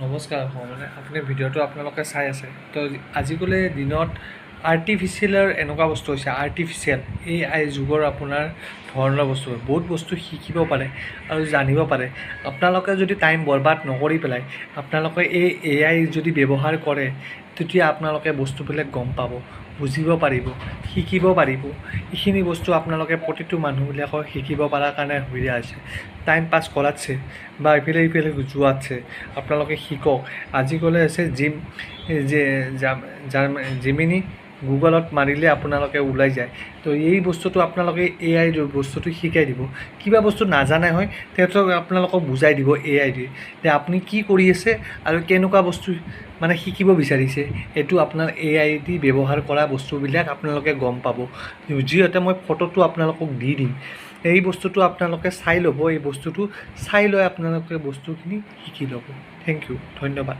নমস্কাৰ মানে আপুনি ভিডিঅ'টো আপোনালোকে চাই আছে তো আজিকালি দিনত আৰ্টিফিচিয়েলৰ এনেকুৱা বস্তু হৈছে আৰ্টিফিচিয়েল AI যুগৰ আপোনাৰ ধৰণৰ বস্তু বহুত বস্তু শিকিব পাৰে আৰু জানিব পাৰে। আপোনালোকে যদি টাইম বৰবাদ নকৰি পেলাই আপোনালোকে এই AI যদি ব্যৱহাৰ কৰে তেতিয়া আপোনালোকে বস্তুবিলাক গম পাব, বুজিব পাৰিব, শিকিব পাৰিব। এইখিনি বস্তু আপোনালোকে প্ৰতিটো মানুহবিলাকৰ শিকিব পৰাৰ কাৰণে সুবিধা হৈছে। টাইম পাছ কৰাতছে বা ইফালে যোৱাতছে আপোনালোকে শিকক। আজিকালি আছে জিমিনি গুগলত মাৰিলে আপোনালোকে ওলাই যায়। তো এই বস্তুটো আপোনালোকে AI বস্তুটো শিকাই দিব। কিবা বস্তু নাজানে হয় তেখেতক আপোনালোকক বুজাই দিব AI দি যে আপুনি কি কৰি আছে আৰু কেনেকুৱা বস্তু মানে শিকিব বিচাৰিছে। এইটো আপোনাৰ AI দি ব্যৱহাৰ কৰা বস্তুবিলাক আপোনালোকে গম পাব। যিহেতু মই ফটোটো আপোনালোকক দি দিম, এই বস্তুটো আপোনালোকে চাই ল'ব। এই বস্তুটো চাই লৈ আপোনালোকে বস্তুখিনি শিকি ল'ব। থেংক ইউ, ধন্যবাদ।